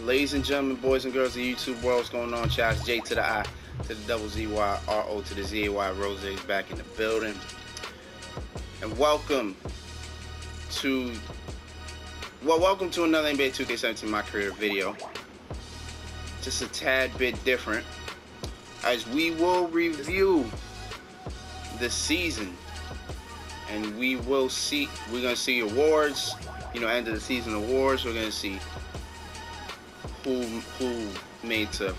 Ladies and gentlemen, boys and girls of the YouTube world, what's going on? Chaz J to the I to the double ZY, RO to the ZAY. Rose is back in the building. And welcome to another NBA 2K17 My Career video. Just a tad bit different, as we will review the season, and we're gonna see awards, end of the season awards. We're gonna see who made to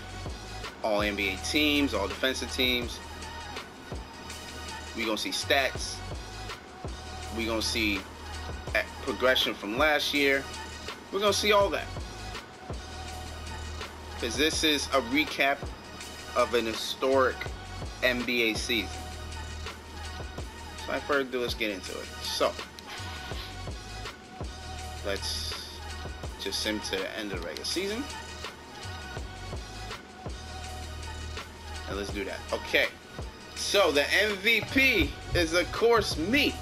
all NBA teams, all defensive teams. We're gonna see stats. We're gonna see progression from last year. We're gonna see all that, because this is a recap of an historic NBA season. So without further ado, let's get into it. So let's just sim to the end of the regular season, and let's do that. Okay, so the MVP is of course me.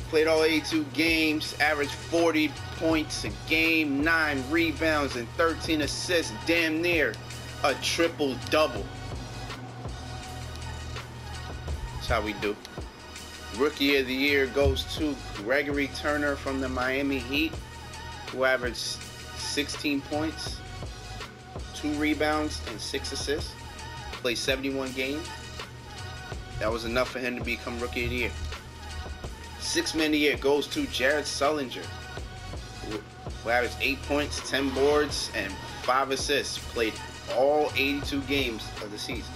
Played all 82 games, averaged 40 points a game, 9 rebounds, and 13 assists. Damn near a triple-double. That's how we do. Rookie of the Year goes to Gregory Turner from the Miami Heat, who averaged 16 points, 2 rebounds, and 6 assists. Played 71 games. That was enough for him to become Rookie of the Year. Sixth Man of the Year goes to Jared Sullinger, who averaged 8 points, 10 boards, and 5 assists. Played all 82 games of the season.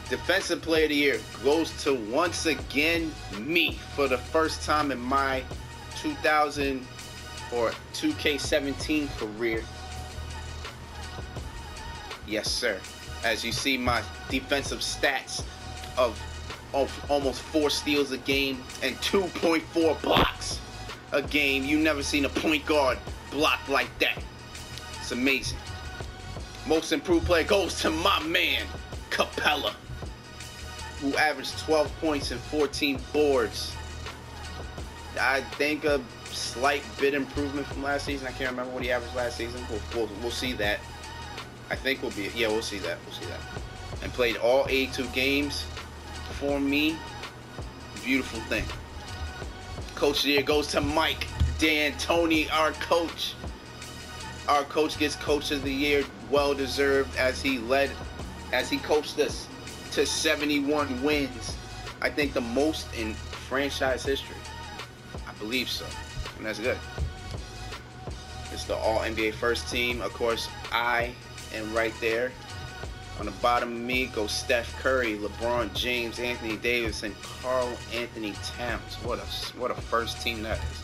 Defensive Player of the Year goes to, once again, me, for the first time in my 2000 or 2K17 career. Yes, sir. As you see, my defensive stats of almost 4 steals a game and 2.4 blocks a game. You never seen a point guard block like that. It's amazing. Most improved player goes to my man, Capella, who averaged 12 points and 14 boards. I think a slight bit improvement from last season. I can't remember what he averaged last season. We'll see that. I think we'll see that. We'll see that. And played all 82 games for me. Beautiful thing. Coach of the Year goes to Mike D'Antoni, our coach. Our coach gets Coach of the Year, well deserved, as he coached us to 71 wins. I think the most in franchise history. I believe so, and that's good. It's the All NBA First Team. Of course, I am right there. On the bottom of me goes Steph Curry, LeBron James, Anthony Davis, and Karl Anthony Towns. What a first team that is.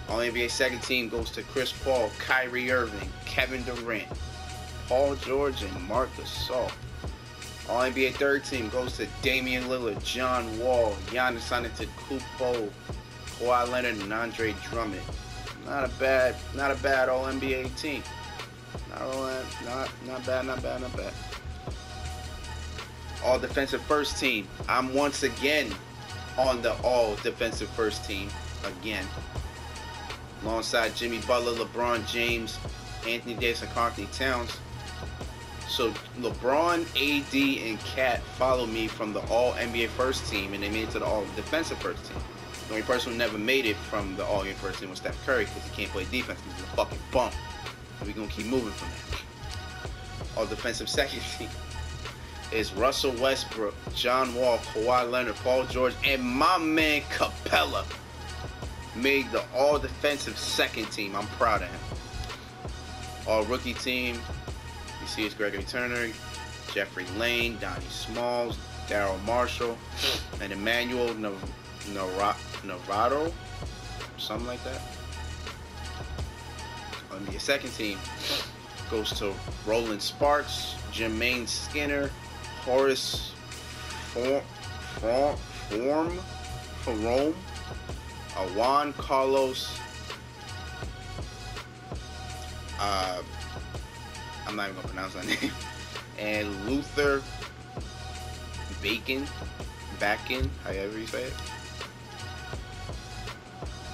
All NBA Second Team goes to Chris Paul, Kyrie Irving, Kevin Durant, Paul George, and Marc Gasol. All NBA Third Team goes to Damian Lillard, John Wall, Giannis Antetokounmpo, Kawhi Leonard, and Andre Drummond. Not a bad All NBA team. Not bad. All Defensive First Team. I'm once again on the All Defensive First Team again, alongside Jimmy Butler, LeBron James, Anthony Davis, and Karl Anthony Towns. So LeBron, AD, and Cat follow me from the All NBA First Team, and they made it to the All Defensive First Team. The only person who never made it from the All NBA First Team was Steph Curry, because he can't play defense because he's a fucking bum. And we're gonna keep moving from that. All Defensive Second Team is Russell Westbrook, John Wall, Kawhi Leonard, Paul George, and my man Capella made the All Defensive Second Team. I'm proud of him. All Rookie Team, you see, it's Gregory Turner, Jeffrey Lane, Donnie Smalls, Daryl Marshall, and Emmanuel Navarro, something like that. On the Second Team goes to Roland Sparks, Jermaine Skinner, Horace Jerome, Juan Carlos, I'm not even gonna pronounce that name, and Luther Bacon, however you say it.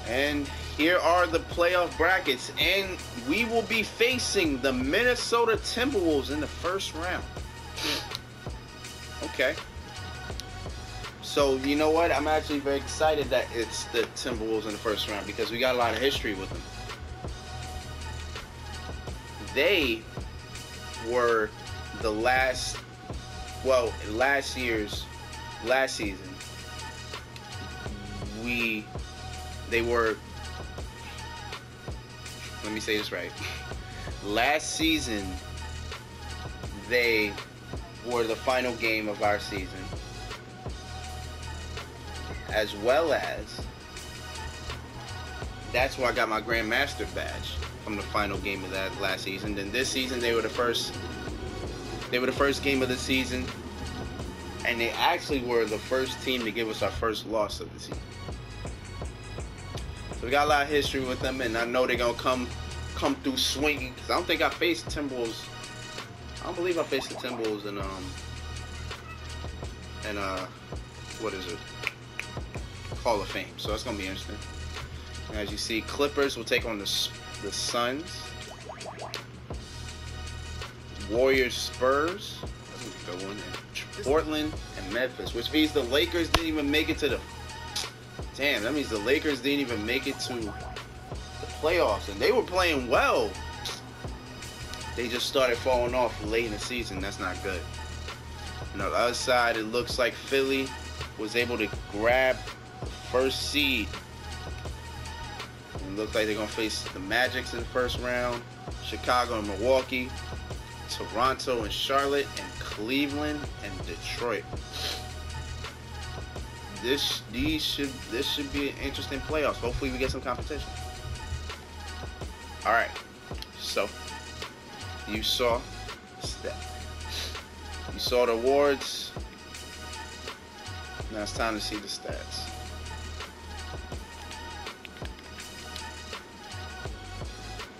And Here are the playoff brackets, and we will be facing the Minnesota Timberwolves in the first round. Okay. So, you know what? I'm actually very excited that it's the Timberwolves in the first round because we got a lot of history with them. They were the last season, they were, let me say this right. Last season, they were the final game of our season, as well as, that's where I got my Grandmaster badge from the final game of that last season. Then this season, they were the first game of the season, and they actually were the first team to give us our first loss of the season. So we got a lot of history with them, and I know they're gonna come through swinging. Because I don't think I faced Timberwolves. I don't believe I faced the Timberwolves in what is it? Hall of Fame. So that's gonna be interesting. And as you see, Clippers will take on the Suns. Warriors, Spurs. That's a good one. And Portland and Memphis, which means the Lakers didn't even make it to the. Damn, that means the Lakers didn't even make it to the playoffs, and they were playing well. They just started falling off late in the season. That's not good. And on the other side, it looks like Philly was able to grab the first seed. It looks like they're going to face the Magics in the first round, Chicago and Milwaukee, Toronto and Charlotte, and Cleveland and Detroit. This should be an interesting playoffs. Hopefully we get some competition. All right, so you saw the awards. Now it's time to see the stats.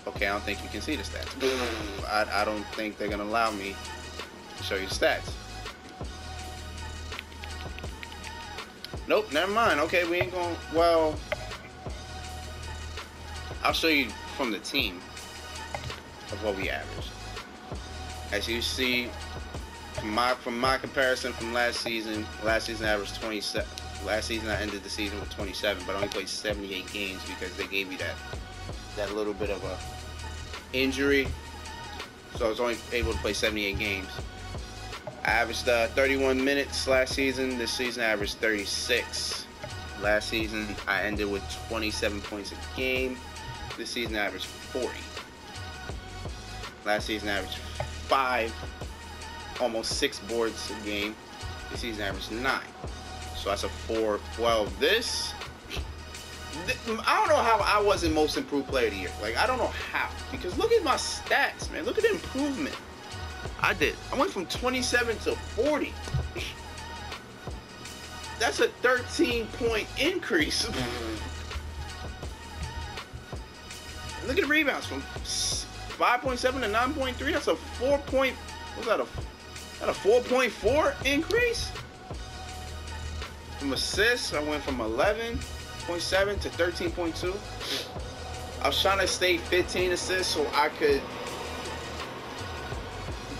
Okay, I don't think you can see the stats. I don't think they're gonna allow me to show you the stats. Nope, never mind. Okay, we ain't going. Well, I'll show you from the team of what we averaged. As you see, from my comparison from last season I averaged 27. Last season I ended the season with 27, but I only played 78 games because they gave me that little bit of a injury, so I was only able to play 78 games. I averaged 31 minutes last season. This season I averaged 36. Last season I ended with 27 points a game. This season I averaged 40. Last season I averaged 5, almost 6 boards a game. This season I averaged 9. So that's a 4. Well, I don't know how I wasn't most improved player of the year. Like, I don't know how. Because look at my stats, man. Look at the improvement. I went from 27 to 40. That's a 13-point increase. Look at the rebounds from 5.7 to 9.3. That's a 4-point. What's that? A 4.4 increase. From assists, I went from 11.7 to 13.2. I was trying to stay 15 assists so I could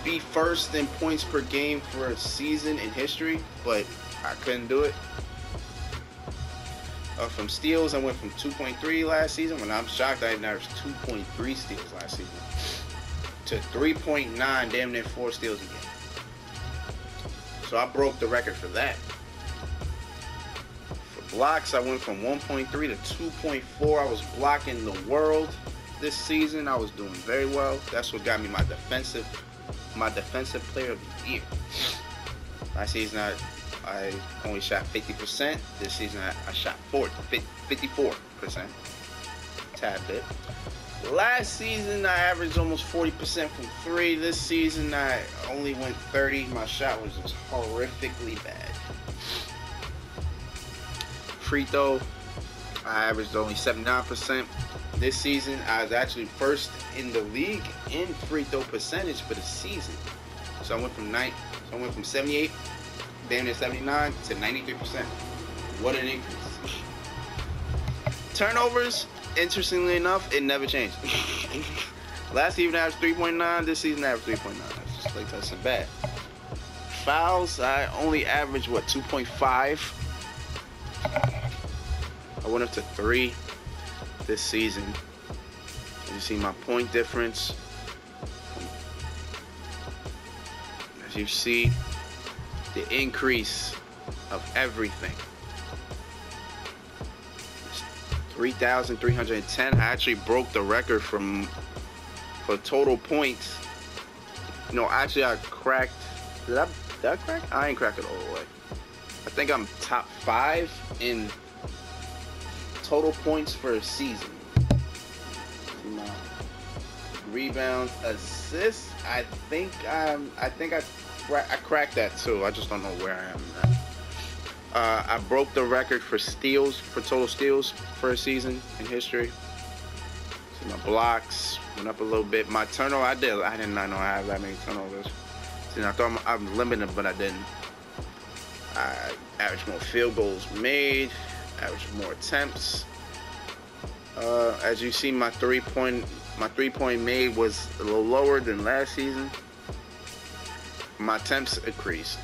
be first in points per game for a season in history, but I couldn't do it. From steals, I went from 2.3 last season, when I'm shocked I even averaged 2.3 steals last season, to 3.9, damn near 4 steals a game. So I broke the record for that. For blocks, I went from 1.3 to 2.4. I was blocking the world this season. I was doing very well. That's what got me my defensive player of the year. Last season I only shot 50%. This season I shot 54%. Tad bit. Last season I averaged almost 40% from 3. This season I only went 30. My shot was just horrifically bad. Free throw, I averaged only 79%. This season I was actually first in the league in free throw percentage for the season. So I went from 78, damn near 79 to 93%. What an increase. Turnovers, interestingly enough, it never changed. Last season averaged 3.9. This season averaged 3.9. That's just like that's bad. Fouls, I only averaged what, 2.5. I went up to 3 this season. You see my point difference. As you see, the increase of everything. 3,310. I actually broke the record for total points. No, actually I cracked. Did I crack? I ain't cracked it all the way. I think I'm top 5 in total points for a season. See my rebounds, assists. I think I cracked that too. I just don't know where I am now. I broke the record for steals, for total steals for a season in history. See my blocks went up a little bit. My turnover, I did not know I had that many turnovers. See, I thought I'm limited, but I didn't. I averaged more field goals made, averaged more attempts. As you see, my three-point made was a little lower than last season. My attempts increased.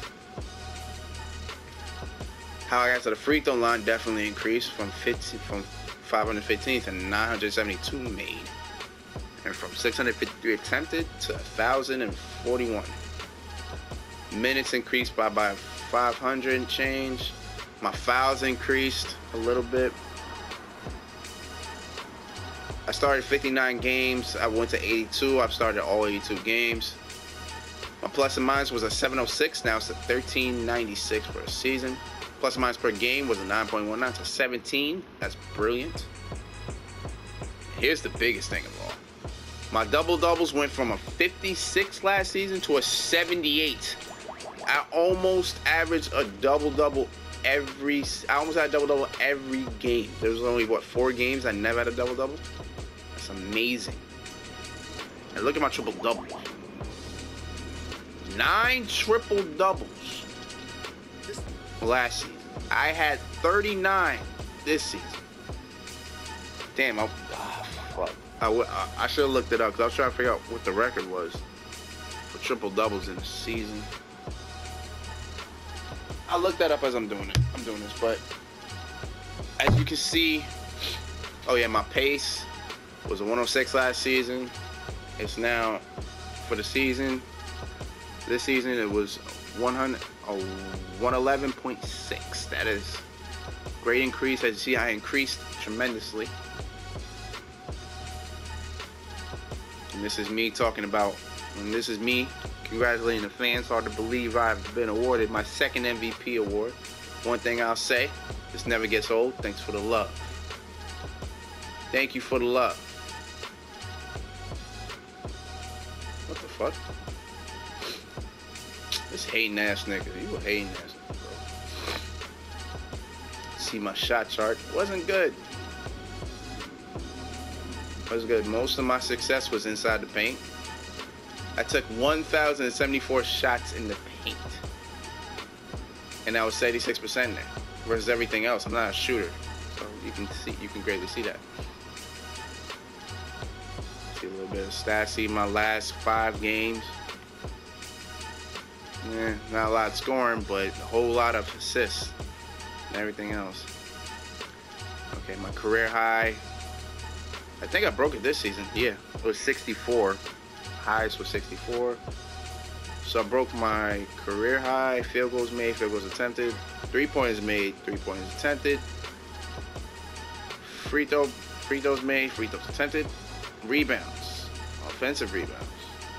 How I got to the free throw line definitely increased from 515 to 972 made, and from 653 attempted to 1,041. Minutes increased by 500 and change. My fouls increased a little bit. I started 59 games. I went to 82. I've started all 82 games. My plus and minus was a 706. Now it's a 1396 for a season. Plus and minus per game was a 9.19 to 17. That's brilliant. Here's the biggest thing of all. My double-doubles went from a 56 last season to a 78. I almost averaged a double-double every game. There was only, what, 4 games I never had a double-double? That's amazing. And look at my triple-doubles. 9 triple-doubles last season. I had 39 this season. Damn, fuck. I should have looked it up because I was trying to figure out what the record was for triple-doubles in the season. I'll look that up as I'm doing this, but as you can see, oh yeah, my pace was a 106 last season. It's now, for the season, this season it was 111.6. That is great increase. As you see, I increased tremendously. And this is me talking about, and this is me congratulating the fans. Hard to believe I've been awarded my 2nd MVP award. One thing I'll say, this never gets old. Thanks for the love. Thank you for the love. What the fuck? This hating ass nigga. You a hating ass nigga, bro. See my shot chart. Wasn't good. Was good. Most of my success was inside the paint. I took 1,074 shots in the paint, and that was 76% there. Versus everything else, I'm not a shooter, so you can greatly see that. See a little bit of stats. See my last 5 games. Yeah, not a lot of scoring, but a whole lot of assists and everything else. Okay, my career high. I think I broke it this season. Yeah, it was 64. Highest was 64. So I broke my career high. Field goals made, field goals attempted. 3-pointers made, 3-pointers attempted. Free throws made, free throws attempted. Rebounds, offensive rebounds,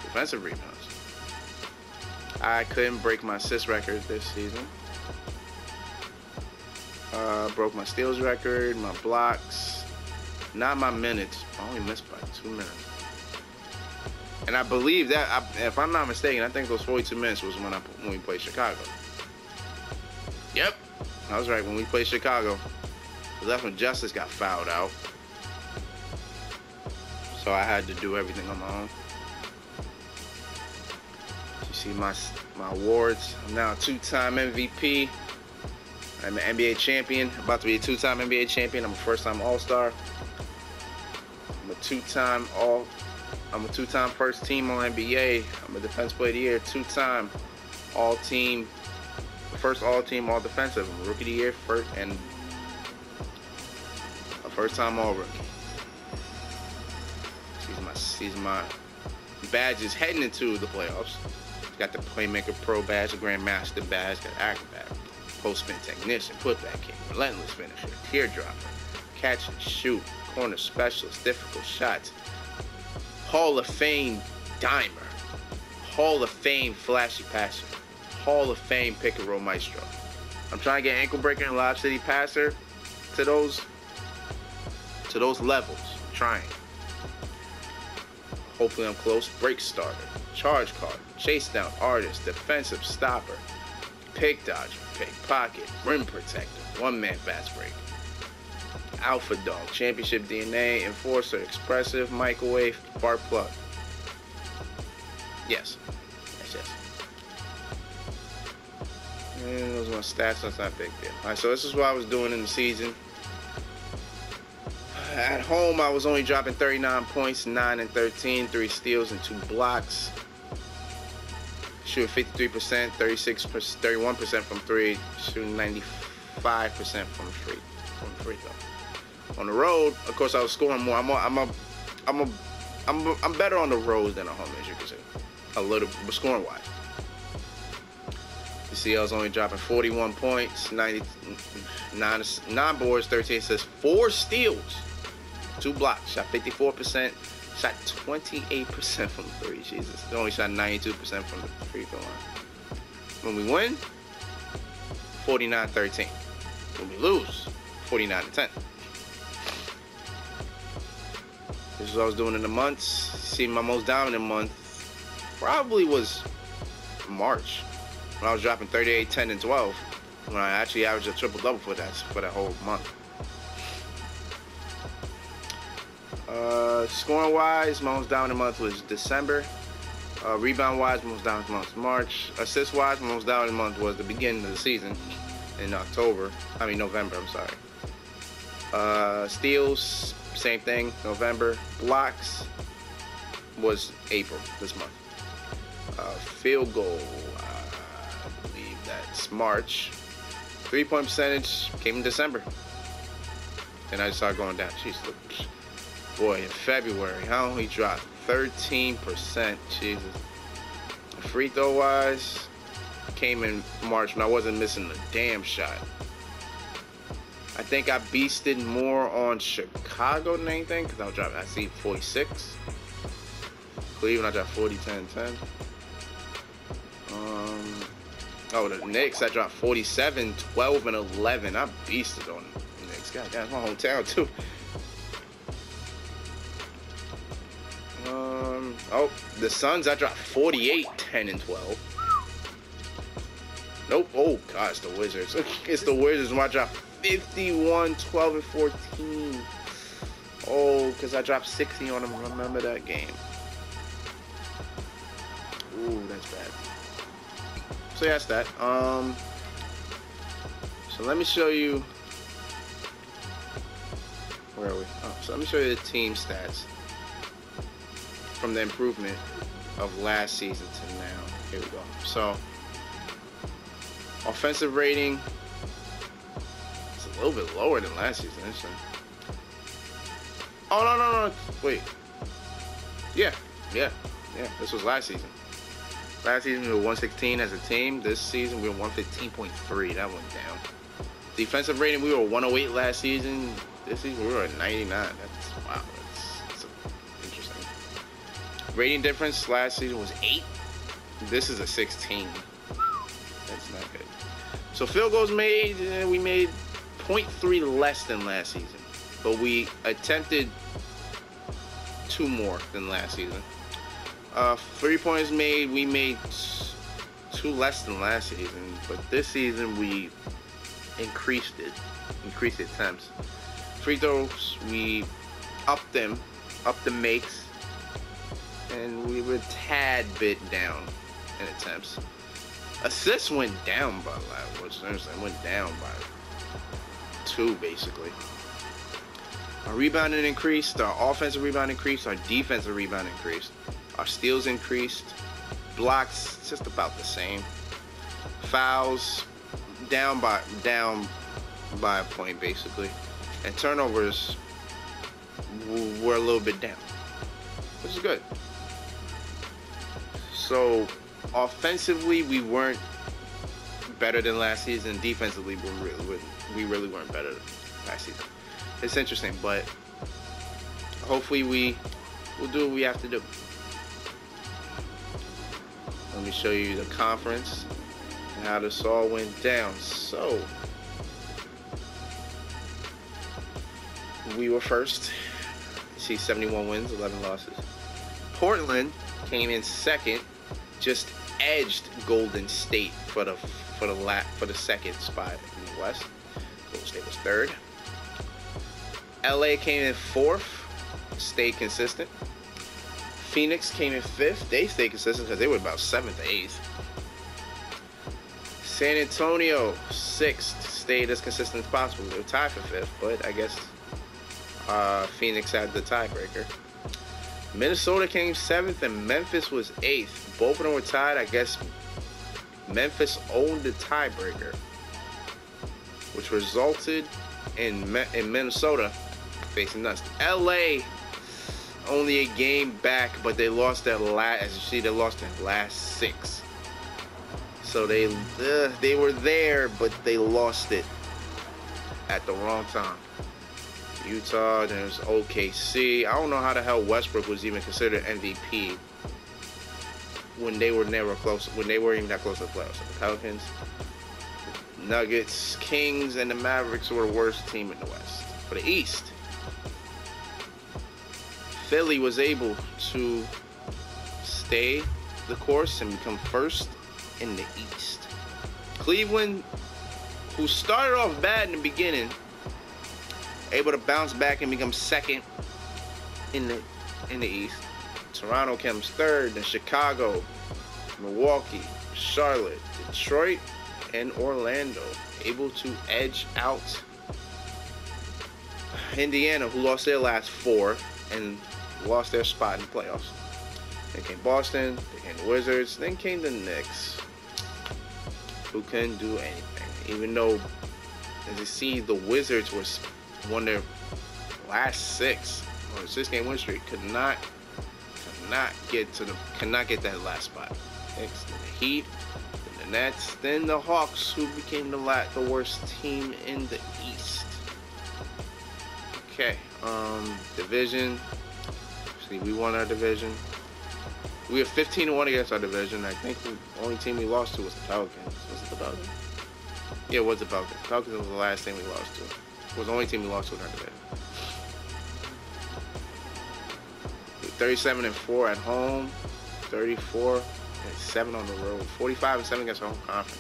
defensive rebounds. I couldn't break my assist record this season. Broke my steals record, my blocks, not my minutes. I only missed by 2 minutes. And I believe that, if I'm not mistaken, I think those 42 minutes was when we played Chicago. Yep, I was right, when we played Chicago. That's when Justice got fouled out. So I had to do everything on my own. You see my awards. I'm now a 2-time MVP. I'm an NBA champion. About to be a 2-time NBA champion. I'm a first-time All-Star. a two-time first team all NBA. I'm a defense player of the year, two-time all team, first all team all defensive. I'm a rookie of the year, first, and a first time all rookie. These are my badges heading into the playoffs. Got the Playmaker Pro badge, the Grandmaster badge, got Acrobat, Post Spin Technician, Putback King, Relentless Finisher, Teardropper, Catch and Shoot, Corner Specialist, Difficult Shots, Hall of Fame Dimer, Hall of Fame Flashy Passer, Hall of Fame Pick and Roll Maestro. I'm trying to get Ankle Breaker and Lob City Passer to those levels. I'm trying. Hopefully I'm close. Break Starter, Charge Card, Chase Down Artist, Defensive Stopper, Pick Dodger, Pick Pocket, Rim Protector, One Man Fast Break, Alpha Dog, Championship DNA, Enforcer, Expressive, Microwave, Bar Plug. Yes. And those are my stats, so it's not a big deal. Alright, so this is what I was doing in the season. At home, I was only dropping 39 points, 9 and 13, 3 steals and 2 blocks. Shooting 53%, 31% from 3, shooting 95% from free throw. On the road, of course, I was scoring more. I'm better on the road than at home, as you can see. A little, but scoring wise. You see, I was only dropping 41 points, 9 boards, 13 assists, 4 steals, 2 blocks. Shot 54%, shot 28% from 3. Jesus, they only shot 92% from the free throw line. When we win, 49-13. When we lose, 49-10. This is what I was doing in the months. See, my most dominant month probably was March, when I was dropping 38, 10, and 12. When I actually averaged a triple-double for that whole month. Scoring-wise, my most dominant month was December. Rebound-wise, my most dominant month was March. Assist-wise, my most dominant month was the beginning of the season in November, I'm sorry. Steals, same thing, November. Blocks was April, this month. Field goal, I believe that's March. 3-point percentage came in December. And I just started going down. Jeez, look. Boy, in February, I only dropped 13%. Jesus. Free throw wise, came in March when I wasn't missing a damn shot. I think I beasted more on Chicago than anything, because I see 46. Cleveland, I dropped 40, 10, 10. Oh, the Knicks, I dropped 47, 12, and 11. I beasted on the Knicks. God, that's my hometown, too. Oh, the Suns, I dropped 48, 10, and 12. Nope. Oh, God, it's the Wizards. It's the Wizards when I dropped 51, 12, and 14. Oh, because I dropped 60 on them. Remember that game. Ooh, that's bad. So, yeah, that's that. So, let me show you. Where are we? Oh, so, let me show you the team stats from the improvement of last season to now. Here we go. So, offensive rating, it's a little bit lower than last season, isn't it? Oh, no. Wait. Yeah. This was last season. Last season, we were 116 as a team. This season, we were 115.3. That went down. Defensive rating, we were 108 last season. This season, we were at 99. That's, wow. That's interesting. Rating difference last season was 8. This is a 16. That's not good. So field goals made, we made 0.3 less than last season. But we attempted 2 more than last season. 3-pointers made, we made 2 less than last season. But this season, we increased the attempts. Free throws, we upped the makes. And we were a tad bit down in attempts. Assists went down by went down by 2 basically. Our rebounding increased, our offensive rebound increased, our defensive rebound increased. Our steals increased. Blocks just about the same. Fouls down by a point basically. And turnovers were a little bit down, which is good. So offensively we weren't better than last season. Defensively we really weren't better than last season. It's interesting, but hopefully we'll do what we have to do. Let me show you the conference and how this all went down. So we were first. See, 71 wins, 11 losses. Portland came in second, just edged Golden State for the second spot in the West. Golden State was third. LA came in fourth, stayed consistent. Phoenix came in fifth. They stayed consistent because they were about seventh or eighth. San Antonio, sixth, stayed as consistent as possible. They were tied for fifth, but I guess Phoenix had the tiebreaker. Minnesota came seventh, and Memphis was eighth. Both of them were tied. I guess Memphis owned the tiebreaker, which resulted in Minnesota facing us. LA only a game back, but they lost their last. As you see, they lost their last 6. So they were there, but they lost it at the wrong time. Utah, there's OKC. I don't know how the hell Westbrook was even considered MVP when they were never close. When they weren't even that close to the playoffs. The Pelicans, Nuggets, Kings, and the Mavericks were the worst team in the West. For the East, Philly was able to stay the course and become first in the East. Cleveland, who started off bad in the beginning, able to bounce back and become second in the East. Toronto comes third, then Chicago, Milwaukee, Charlotte, Detroit, and Orlando able to edge out Indiana, who lost their last 4 and lost their spot in the playoffs. Then came Boston, then came the Wizards, then came the Knicks, who couldn't do anything. Even though, as you see, the Wizards won their last 6 on a 6-game win streak, could not get that last spot. Next, then the Heat, then the Nets, then the Hawks, who became the worst team in the East. Okay, division. See, we won our division. We have 15-1 against our division. I think the only team we lost to was the Pelicans. Was it the Pelicans? Yeah, it was the Pelicans. The Pelicans was the last team we lost to. It was the only team we lost to in our division. 37-4 at home, 34-7 on the road, 45-7 against our home conference.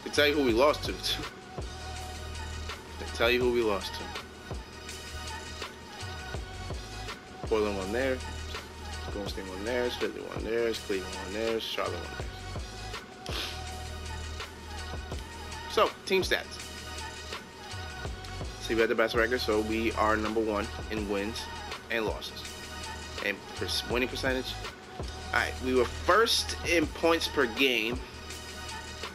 They tell you who we lost to. They tell you who we lost to. Portland won there, Golden State won theirs, Philly won theirs, Cleveland won theirs, Charlotte won theirs. So, team stats. See, we had the best record, so we are number 1 in wins and losses. And winning percentage. Alright, we were first in points per game,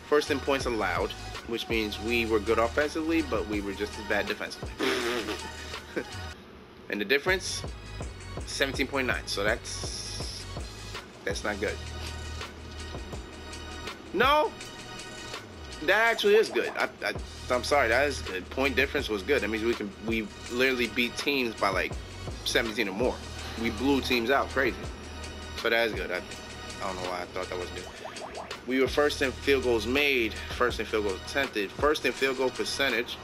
first in points allowed, which means we were good offensively, but we were just as bad defensively. And the difference, 17.9. So that's not good. No, that actually is good. I'm sorry, that is good. Point difference was good. That means we literally beat teams by like 17 or more. We blew teams out crazy. So that is good. I don't know why I thought that was good. We were first in field goals made, first in field goals attempted, first in field goal percentage.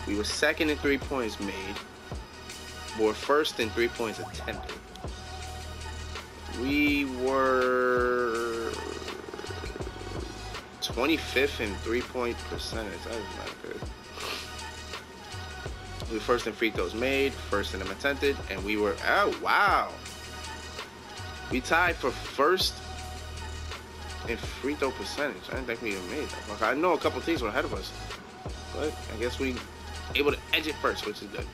We were second in 3 points made. We were first in 3 points attempted. We were 25th in 3-point percentage. That is not good. We were first in free throws made, first in them attempted, and we were, oh wow. We tied for first in free throw percentage. I didn't think we even made that. I know a couple teams were ahead of us, but I guess we able to edge it first, which is good.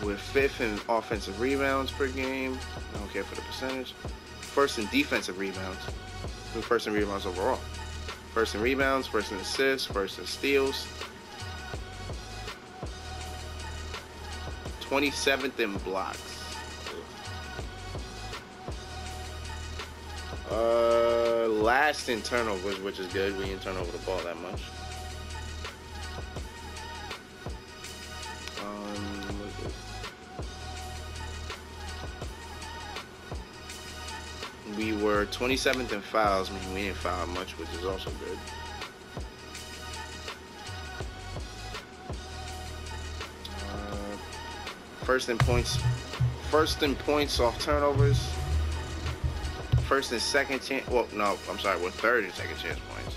We're 5th in offensive rebounds per game. I don't care for the percentage. 1st in defensive rebounds. We're 1st in rebounds overall. 1st in rebounds, 1st in assists, 1st in steals. 27th in blocks. Last in turnovers, which is good. We didn't turn over the ball that much. What is it? We were 27th in fouls, meaning we didn't foul much, which is also good. First in points off turnovers. 1st and 2nd chance. Well, no, I'm sorry. We're 3rd and 2nd chance points.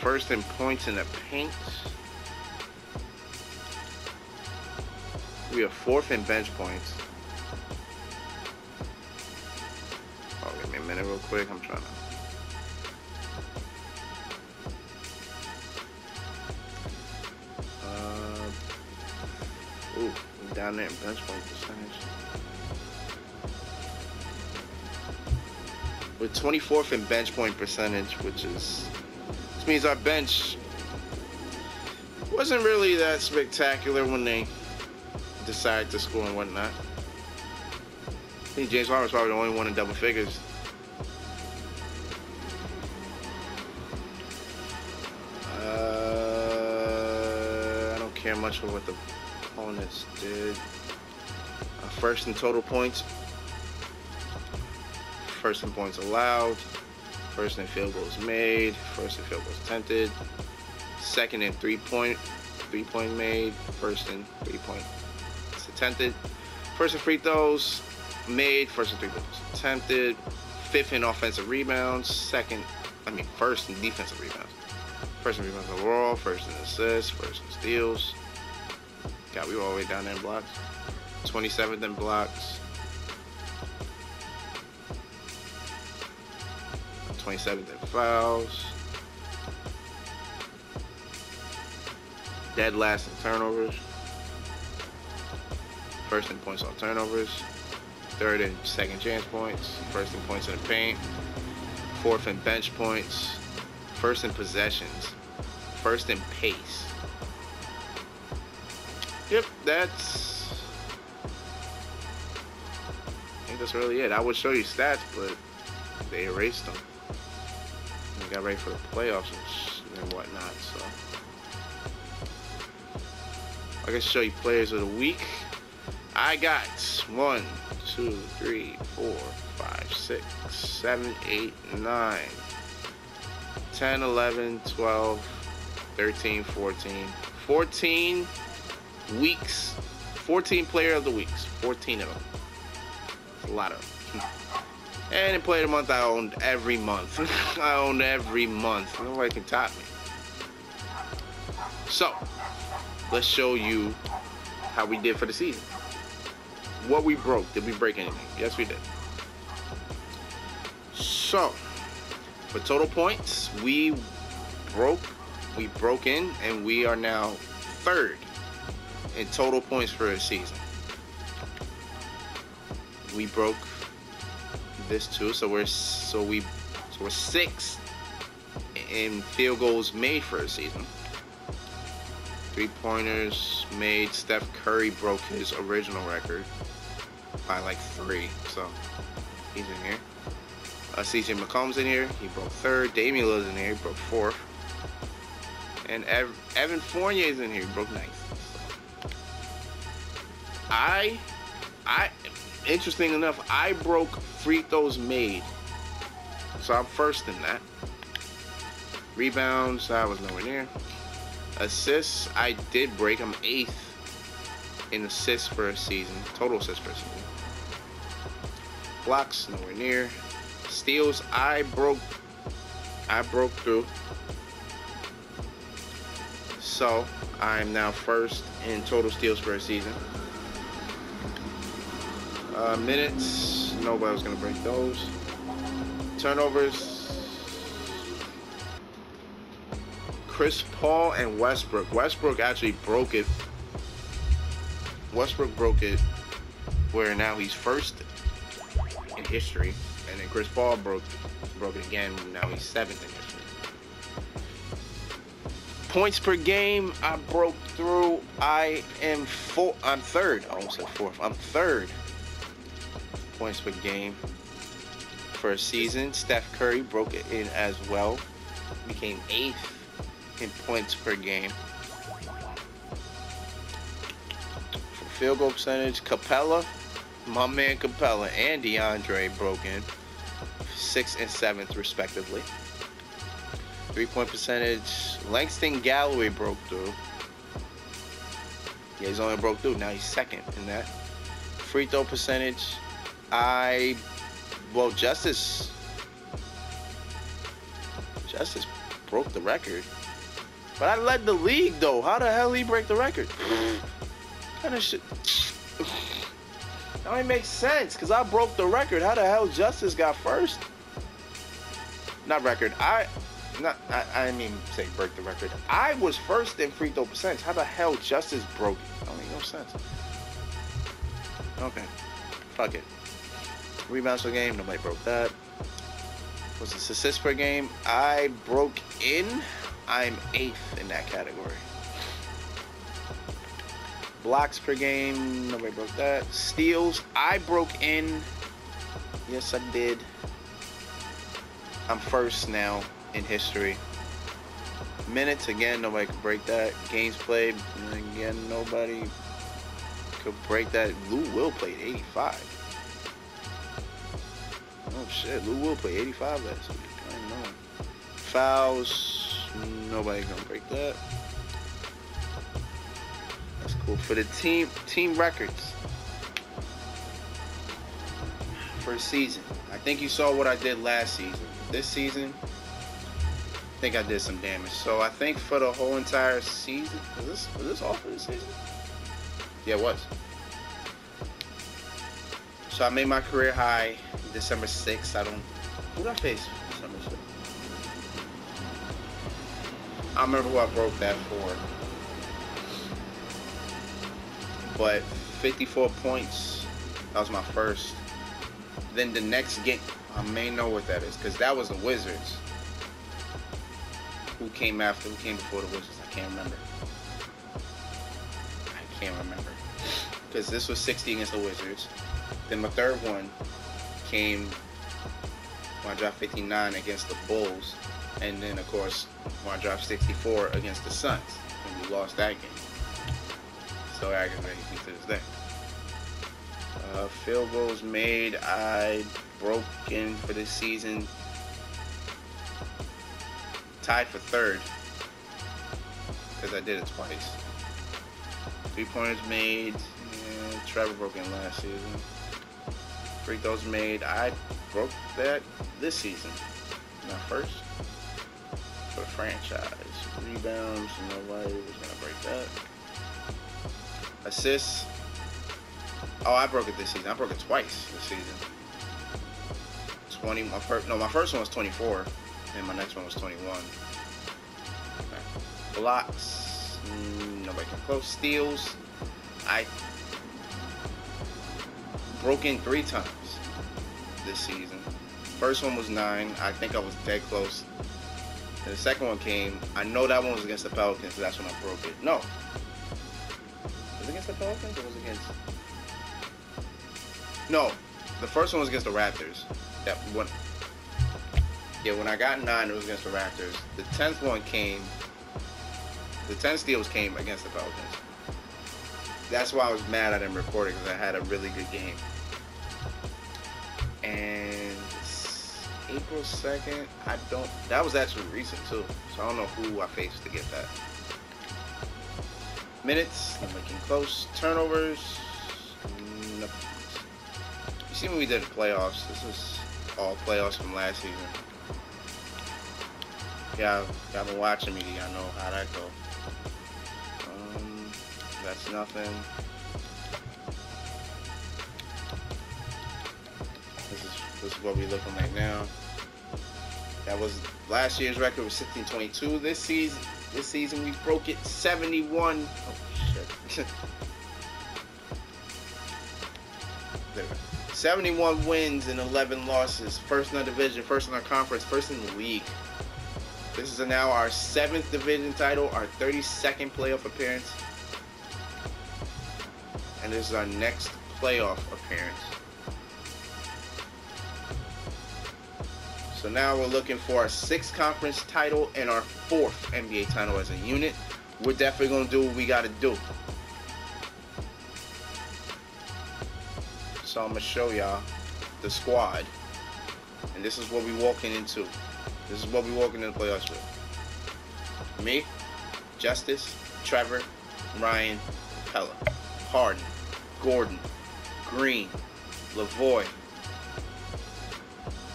First in points in the paint. We are 4th in bench points. Oh, give me a minute real quick. I'm trying to. Ooh, we're down there in bench point percentage. We're 24th in bench point percentage, which means our bench wasn't really that spectacular when they decided to score and whatnot. I think James Harden's probably the only one in double figures. I don't care much for what the opponents did. 1st in total points. 1st in points allowed. 1st in field goals made. 1st in field goals attempted. 2nd in three-point made. 1st in three-point attempted. 1st in free throws made. 1st in three-point attempted. 5th in offensive rebounds. 1st in defensive rebounds. 1st in rebounds overall. 1st in assists. 1st in steals. God, we were all the way down there in blocks. 27th in blocks. 27th in fouls. Dead last in turnovers. 1st in points off turnovers. 3rd in 2nd chance points. 1st in points in the paint. 4th in bench points. 1st in possessions. 1st in pace. Yep, I think that's really it. I would show you stats, but they erased them. We got ready for the playoffs and whatnot, so I can show you players of the week. I got 1, 2, 3, 4, 5, 6, 7, 8, 9, 10, 11, 12, 13, 14. 14 weeks, 14 player of the weeks, 14 of them. That's a lot of them. And in play of the month, I owned every month. I owned every month. Nobody can top me. So, let's show you how we did for the season. What we broke. Did we break anything? Yes, we did. So, for total points, we broke in, and we are now 3rd in total points for a season. We broke this too, so we're 6th in field goals made for a season. 3-pointers made. Steph Curry broke his original record by like 3, so he's in here. CJ McCollum's in here. He broke 3rd. Damian Lillard's in here. He broke 4th. And Evan Fournier's in here. He broke 9th. Interesting enough, I broke free throws made, so I'm 1st in that. Rebounds, I was nowhere near. Assists, I did break. I'm 8th in assists for a season, total assists for a season. Blocks, nowhere near. Steals, I broke through. So I'm now 1st in total steals for a season. Minutes, nobody was gonna break those. Turnovers. Chris Paul and Westbrook. Westbrook actually broke it. Westbrook broke it where now he's first in history. And then Chris Paul broke it again. Now he's 7th in history. Points per game, I broke through. I'm third. I almost said 4th. I'm 3rd. Points per game for a season. Steph Curry broke it in as well. Became 8th in points per game. For field goal percentage, Capella, my man Capella, and DeAndre broke in 6th and 7th respectively. 3-point percentage, Langston Galloway broke through. Yeah, he's only broke through. Now he's 2nd in that. Free throw percentage, Justice broke the record. But I led the league though. How the hell he break the record? Kind of shit. That don't even make sense because I broke the record. How the hell Justice got first? Not record. I didn't mean say break the record. I was first in free throw percentage. How the hell Justice broke it? That don't make no sense. Okay. Fuck it. Rebounds per game, nobody broke that. What's this, assists per game? I broke in. I'm 8th in that category. Blocks per game, nobody broke that. Steals, I broke in. Yes, I did. I'm 1st now in history. Minutes, again, nobody could break that. Games played, again, nobody could break that. Lou Will played 85. Oh shit, Lou Will played 85 last week. I didn't know. Fouls, nobody gonna break that. That's cool. For the team records for a season, I think you saw what I did last season. This season, I think I did some damage. So I think for the whole entire season, was this all for this season? Yeah, it was. So I made my career high December 6th. Who did I face December 6th? I remember who I broke that for. But 54 points, that was my first. Then the next game, I may know what that is, because that was the Wizards. Who came before the Wizards? I can't remember. Because this was 60 against the Wizards. Then my third one came when I dropped 59 against the Bulls. And then, of course, when I dropped 64 against the Suns. And we lost that game. So aggravates me to this day. Field goals made. I broke in for this season. Tied for 3rd. Because I did it twice. 3-pointers made. Yeah, Trevor broke in last season. Free throws made. I broke that this season. Not first. For the franchise. Rebounds. Nobody was going to break that. Assists. Oh, I broke it this season. I broke it twice this season. 20. My first one was 24. And my next one was 21. Okay. Blocks. Nobody can close. Steals. I broke in 3 times this season. First one was 9. I think I was dead close. And the second one came. I know that one was against the Pelicans, so that's when I broke it. No. Was it against the Pelicans or was it against? No. The first one was against the Raptors. That one. Yeah, when I got 9, it was against the Raptors. The 10th one came. The 10 steals came against the Pelicans. That's why I was mad I didn't record it, because I had a really good game. And April 2nd, that was actually recent too. So I don't know who I faced to get that. Minutes, nobody came close. Turnovers, nothing. You see when we did the playoffs, this is all playoffs from last season. Yeah, y'all been watching me, y'all know how that go. That's nothing. This is what we looking like now. That was last year's record was 16-22. This season we broke it 71. Oh shit. There we go. 71 wins and 11 losses. First in our division, first in our conference, first in the league. This is now our 7th division title, our 32nd playoff appearance. And this is our next playoff appearance. So now we're looking for our 6th conference title and our 4th NBA title as a unit. We're definitely going to do what we got to do. So I'm going to show y'all the squad. And this is what we're walking into. This is what we're walking into the playoffs with. Me, Justice, Trevor, Ryan, Pella, Harden, Gordon, Green, Lavoie,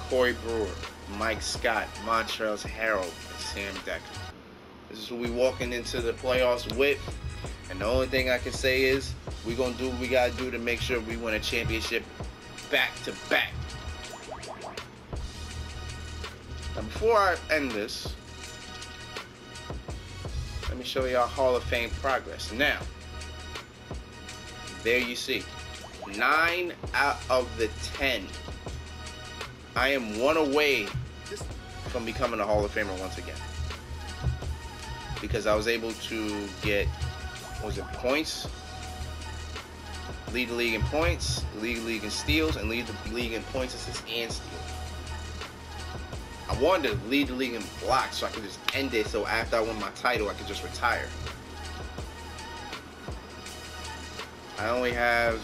Corey Brewer, Mike Scott, Montrezl Harrell, and Sam Dekker. This is what we're walking into the playoffs with. And the only thing I can say is we're going to do what we got to do to make sure we win a championship back to back. Now, before I end this, let me show y'all Hall of Fame progress. Now, there you see, 9 out of the 10. I am 1 away from becoming a Hall of Famer once again. Because I was able to get, points? Lead the league in points, lead the league in steals, and lead the league in points, assists, and steals. I wanted to lead the league in blocks so I could just end it, so after I win my title, I could just retire. I only have,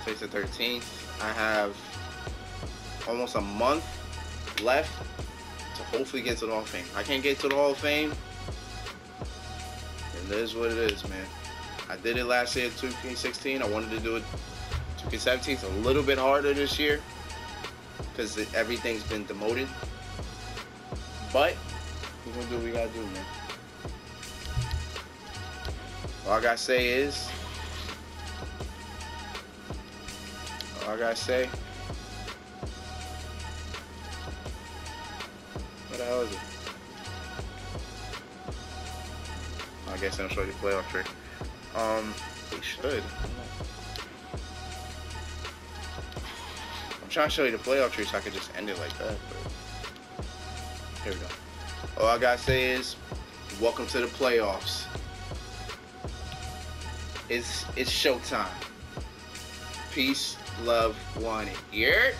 today's the 13th, I have almost a month left to hopefully get to the Hall of Fame. I can't get to the Hall of Fame, and it is what it is, man. I did it last year, 2K16. I wanted to do it 2K17. It's a little bit harder this year because everything's been demoted. But we're going to do what we got to do, man. All I got to say is, what the hell is it? I guess I'll show you the playoff trick. They should. I'm trying to show you the playoff tree so I could just end it like that, but here we go. All I gotta say is, welcome to the playoffs. It's showtime. Peace, love, one. Yeah.